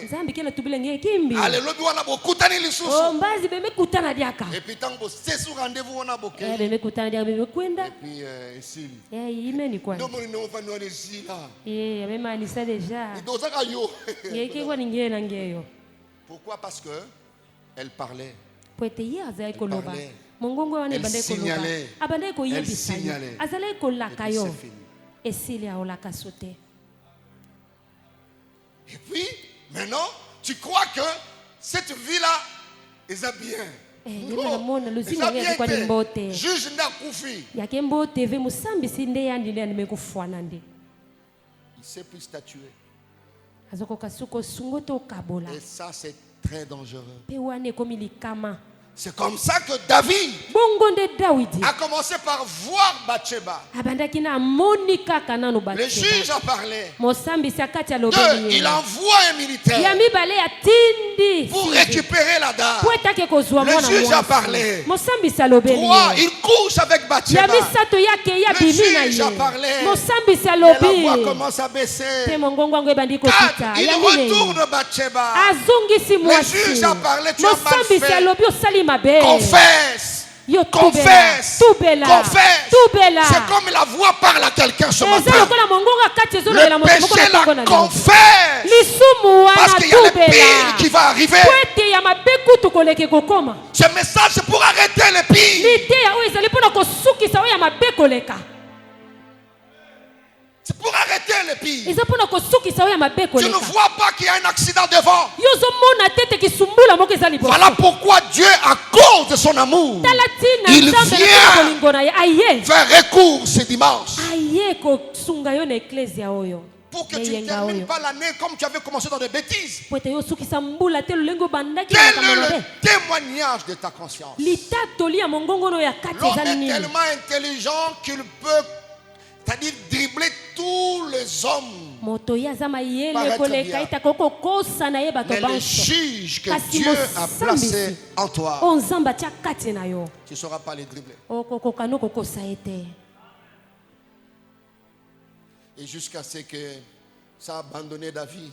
Nzambi kena tubile ngeke kimbi. Ale lobi wana bokutani lisusu. Oh mbazi beme kutana diaka. Et puis tango c'est sur rendez-vous wana bokei. Beme kutana dia beme kwenda. Et puis isili. Imeni kwa. Ndomo ni nofani wana isila. Mema alisa déjà. Idozaka yo. Ngeke kwa ngena ngeyo. Pourquoi? Parce que elle parlait. Poete yaza ekoloba. Mongongo wane bande koloba. Abande ko yebisa. Azale ko lakayo. Esili a olaka sote. Et puis, maintenant, tu crois que cette vie-là est bien. Non, juge nda kufi. Il sait plus statuer. Et ça, c'est très dangereux. C'est comme ça que David a commencé par voir Bathsheba. Le juge a parlé. Deux, il envoie un militaire pour récupérer la dame. Le juge a parlé. Trois, il couche avec Bathsheba. Le juge a parlé. Et la voix commence à baisser. Quatre, il retourne Bathsheba. Le juge a parlé. Tu as mal fait. Confesse. Confesse. Confesse. C'est comme la voix parle à quelqu'un ce matin. Le péché la confesse. Parce qu'il y a le pire qui va arriver. Ce message c'est pour arrêter le pire. C'est pour arrêter le pire. Tu ne vois pas qu'il y a un accident devant. Voilà pourquoi Dieu, à cause de son amour, il vient faire recours ce dimanche. Pour que tu ne termines pas l'année comme tu avais commencé dans des bêtises. Quel est le témoignage de ta conscience? L'homme est tellement intelligent qu'il peut, c'est-à-dire dribbler tous les hommes. Mais le juge que Dieu a placé en toi, tu ne sauras pas les dribbler. Et jusqu'à ce que ça a abandonné David.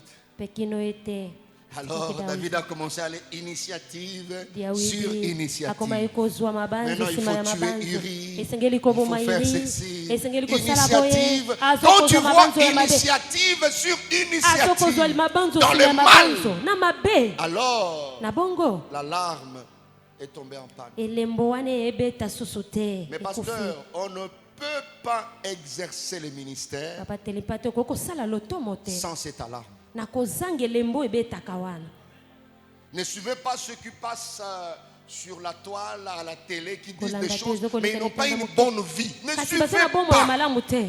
Alors David a commencé à aller initiative sur initiative. Maintenant il faut tuer Uri, il faut faire ceci. Initiative. Quand tu vois initiative sur initiative dans le mal, alors la larme est tombée en panne. Mais pasteur, on ne peut pas exercer le ministère sans cette alarme. Ne suivez pas ceux qui passent sur la toile, à la télé, qui disent des choses, mais ils n'ont pas une bonne vie. Ne suivez pas.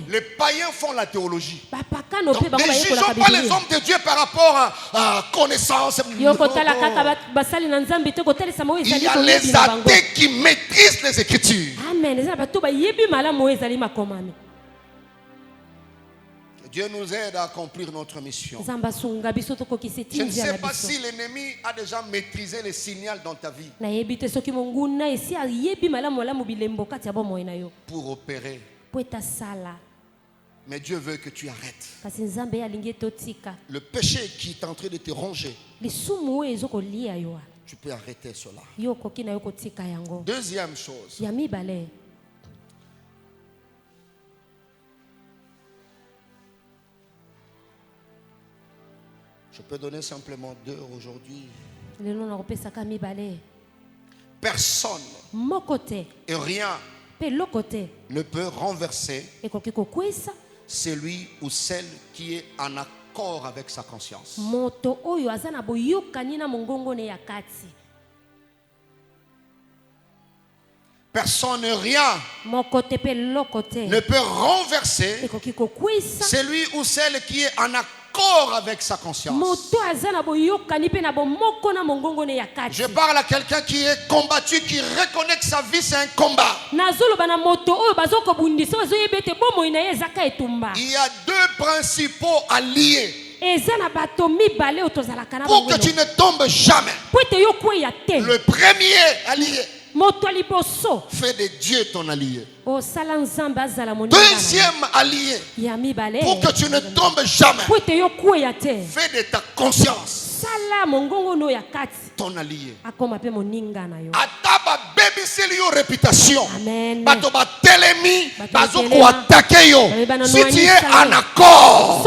Les païens font la théologie. Donc, ne jugeons pas les hommes de Dieu par rapport à connaissance. Il y a les athées qui maîtrisent les Écritures. Dieu nous aide à accomplir notre mission. Je ne sais pas si l'ennemi a déjà maîtrisé les signaux dans ta vie pour opérer. Mais Dieu veut que tu arrêtes. Le péché qui est en train de te ronger, tu peux arrêter cela. Deuxième chose. Je peux donner simplement deux aujourd'hui. Personne et rien ne peut renverser celui ou celle qui est en accord avec sa conscience. Personne et rien ne peut renverser celui ou celle qui est en accord avec sa conscience. Je parle à quelqu'un qui est combattu, qui reconnaît que sa vie c'est un combat. Il y a deux principaux alliés pour que tu ne tombes jamais. Le premier allié, fais de Dieu ton allié. Deuxième allié, pour que tu ne tombes jamais, fais de ta conscience ton allié. Ataba baby selio réputation. Bato ba telemi bazo ko attaquer yo. Si tu es en accord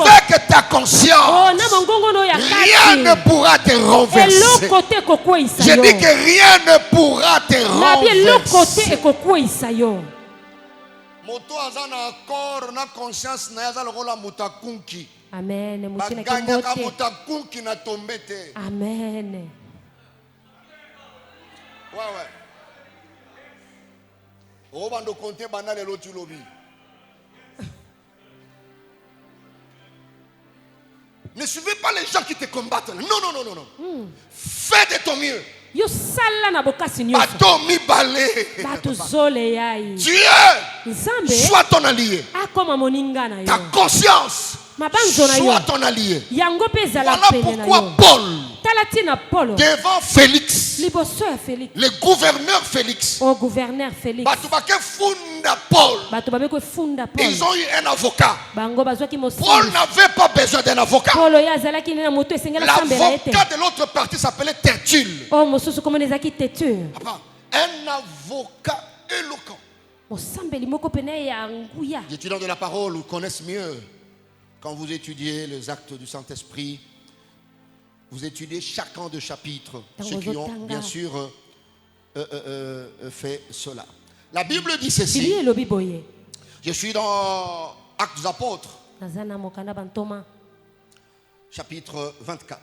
avec ta conscience, rien ne pourra te renverser. Je dis que rien ne pourra te renverser. Moto azana accord na conscience na yazala rola mutakunki. Amen. Amen. Ne suivez pas les gens qui te combattent. Non. Fais de ton mieux. Yo sala na bokasi nyo. Bato mibale. Bato zole yai. Dieu Nzambe. Soit ton allié. Akoma moninga na yo. Ta conscience. Soit ton allié. Yango pe zala voilà pele na yo. pourquoi Paul. Talatina Paul. Devant Félix. Liboso ya Félix. Le gouverneur Félix. Au gouverneur Félix. Bato bake funda Paul. Bato babeko funda Paul. Ils ont eu un avocat. Bango bazwaki mosambi. Paul n'avait pas besoin d'un avocat. Paul ya zalaki na moto esengela sambela ete. L'avocat de l'autre partie s'appelait Tertulle. Oh mosusu comme ezaki Tertulle. Un avocat éloquent. Mosambeli moko pene ya nguya. Les étudiants de la parole vous connaissent mieux. Quand vous étudiez les actes du Saint-Esprit, vous étudiez chacun de chapitres, ceux qui ont bien sûr fait cela. La Bible dit ceci. Je suis dans Actes des Apôtres, chapitre 24.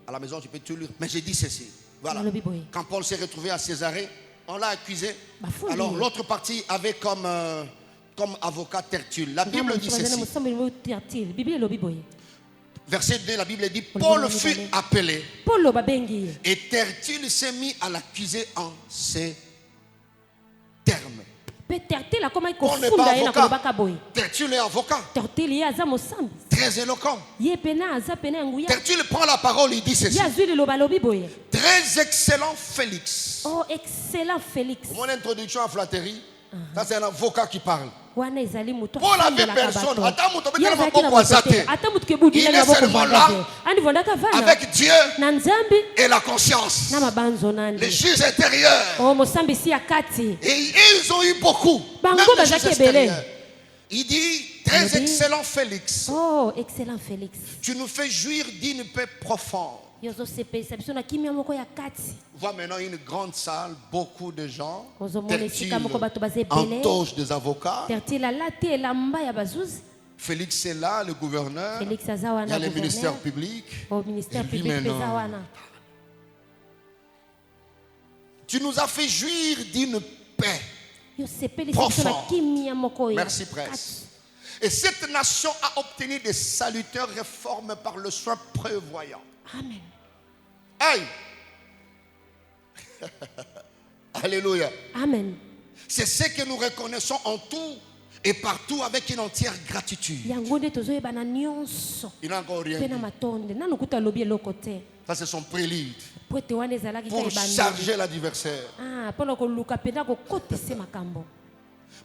À la maison, tu peux tout lire. Mais j'ai dit ceci. Voilà. Quand Paul s'est retrouvé à Césarée, on l'a accusé. Alors l'autre partie avait comme avocat Tertulle. La Bible dit ceci. Verset 2, la Bible dit, Paul fut appelé et Tertulle s'est mis à l'accuser en ces termes. Paul n'est pas avocat. Tertulle est avocat. Très éloquent. Tertulle prend la parole, il dit ceci. Très excellent Félix. Oh, excellent Félix. Mon introduction à flatterie, ça c'est un avocat qui parle. Paul avait personne. Il est seulement là avec Dieu et la conscience. Les juges intérieurs. Et ils ont eu beaucoup. Même les juges extérieurs. Il dit, très excellent Félix. Oh, excellent Félix. Tu nous fais jouir d'une paix profonde. Vois maintenant une grande salle, beaucoup de gens, Tertulle entoche des avocats. Félix est là, le gouverneur. Il y a le ministère public. Et puis maintenant, tu nous as fait jouir d'une paix profonde. Merci, presse. Et cette nation a obtenu des salutaires réformes par le soin prévoyant. Amen. Aïe. Alléluia. Amen. C'est ce que nous reconnaissons en tout et partout avec une entière gratitude. Il n'a encore rien dit. Ça c'est son prélude pour charger l'adversaire.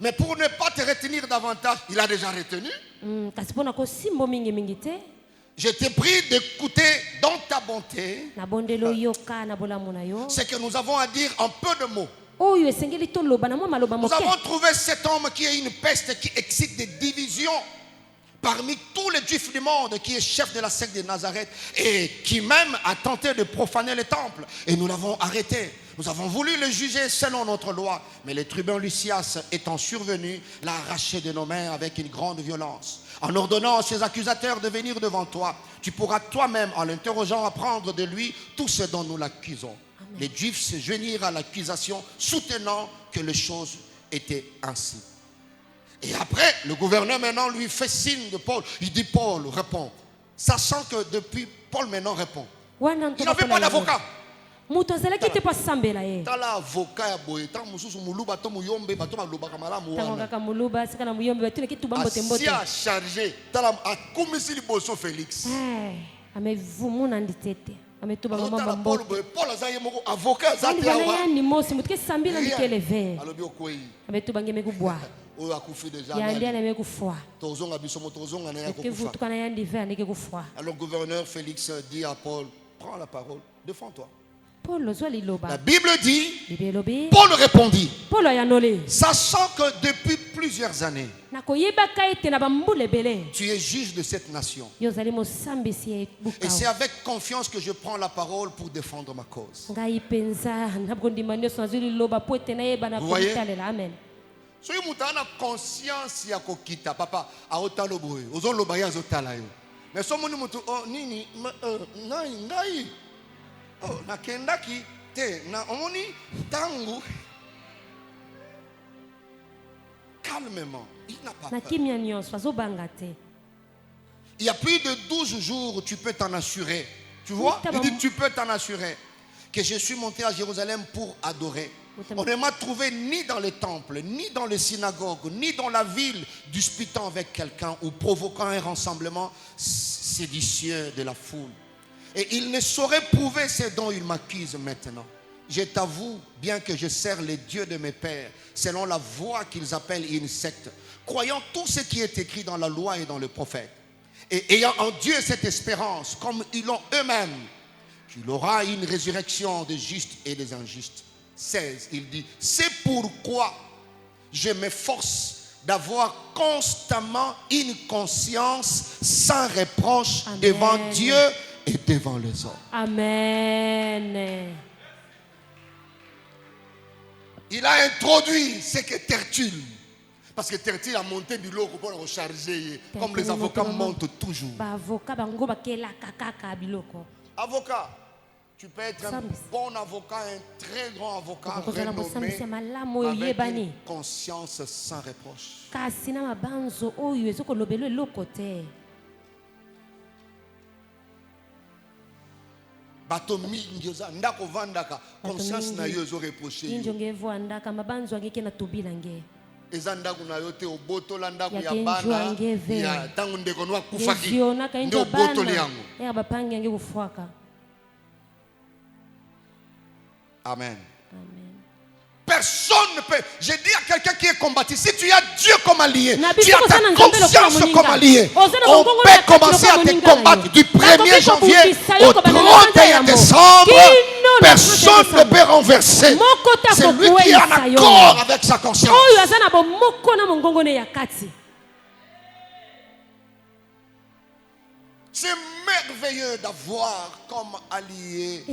Mais pour ne pas te retenir davantage, il a déjà retenu. Je t'ai pris d'écouter dans ta bonté ce que nous avons à dire en peu de mots. Nous avons trouvé cet homme qui est une peste qui excite des divisions parmi tous les juifs du monde, qui est chef de la secte de Nazareth et qui même a tenté de profaner le temple. Et nous l'avons arrêté. Nous avons voulu le juger selon notre loi, mais le tribun Lysias étant survenu, l'a arraché de nos mains avec une grande violence. En ordonnant à ses accusateurs de venir devant toi, tu pourras toi-même, en l'interrogeant, apprendre de lui tout ce dont nous l'accusons. Amen. Les Juifs se joignirent à l'accusation, soutenant que les choses étaient ainsi. Et après, le gouverneur maintenant lui fait signe de Paul. Il dit, Paul, réponds. Sachant que depuis, Paul maintenant répond. Il n'avait pas d'avocat. Félix. Alors le gouverneur Félix dit à Paul, prends la parole, défends-toi. La Bible dit, Paul répondit, sachant que depuis plusieurs années, tu es juge de cette nation. Et c'est avec confiance que je prends la parole pour défendre ma cause. Vous voyez? Si vous avez conscience ya kokita papa aotalo boye ozoloba ya azotala yo mais so moni mutu oh nini ngai oh nakendaki te na omoni tangu calmement il n'a pas peur. Il y a plus de 12 jours tu peux t'en assurer. Tu vois? Il dit tu peux t'en assurer. que je suis monté à Jérusalem pour adorer. On ne m'a trouvé ni dans les temples, ni dans les synagogues, ni dans la ville, disputant avec quelqu'un ou provoquant un rassemblement séditieux de la foule. Et il ne saurait prouver ce dont il m'accuse maintenant. Je t'avoue, bien que je sers les dieux de mes pères, selon la voie qu'ils appellent une secte, croyant tout ce qui est écrit dans la loi et dans le prophète, et ayant en Dieu cette espérance, comme ils l'ont eux-mêmes, qu'il aura une résurrection des justes et des injustes. 16, il dit, c'est pourquoi je m'efforce d'avoir constamment une conscience sans reproche. Amen. Devant Dieu et devant les hommes. Amen. Il a introduit ce que Tertulle, parce que Tertulle a monté du lot pour le recharger, comme les avocats montent toujours. Avocat. Tu peux être un bon avocat, un très grand avocat, renommé, avec une conscience sans reproche. Bato mingi oza ndako vandaka conscience na yo ezo reprocher eza ndako na yo te obotola ndako ya bana ya tangu ndeko no akufaki ndio obotole yango. Amen. Personne ne peut. Je dis à quelqu'un qui est combattu, si tu as Dieu comme allié, tu as ta conscience comme allié, on peut commencer à te combattre du 1er janvier au 31 décembre. Personne ne peut renverser. C'est lui qui est en accord avec sa conscience. C'est merveilleux d'avoir comme allié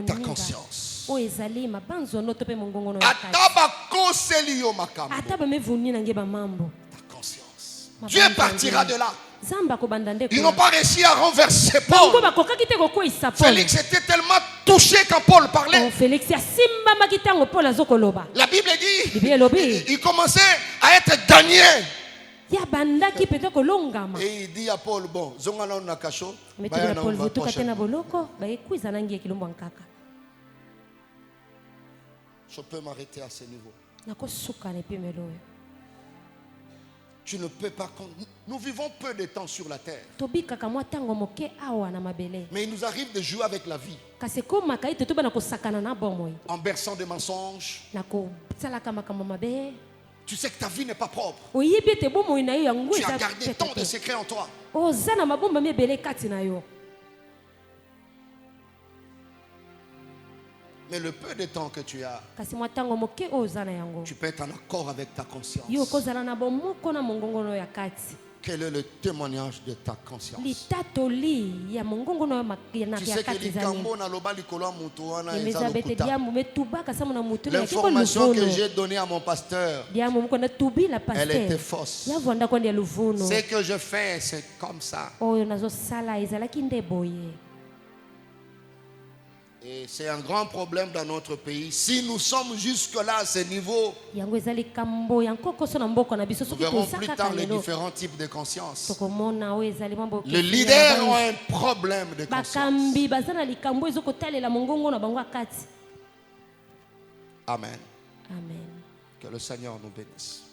ta conscience. Ta conscience. Dieu partira de là. Ils n'ont pas réussi à renverser Paul. Félix était tellement touché quand Paul parlait. La Bible dit il commençait à être gagné. Et il dit à Paul, bon, je peux m'arrêter à ce niveau. Tu ne peux pas. Nous vivons peu de temps sur la terre. Mais il nous arrive de jouer avec la vie. En berçant des mensonges. Tu sais que ta vie n'est pas propre. Tu as gardé tant de secrets en toi. Mais le peu de temps que tu as, tu peux être en accord avec ta conscience. Quel est le témoignage de ta conscience? Tu sais que l'information que j'ai donnée à mon pasteur, elle était fausse. Ce que je fais, c'est comme ça. Et c'est un grand problème dans notre pays. Si nous sommes jusque-là à ce niveau, nous verrons plus tard les différents types de conscience. Les leaders ont un problème de conscience. Amen. Que le Seigneur nous bénisse.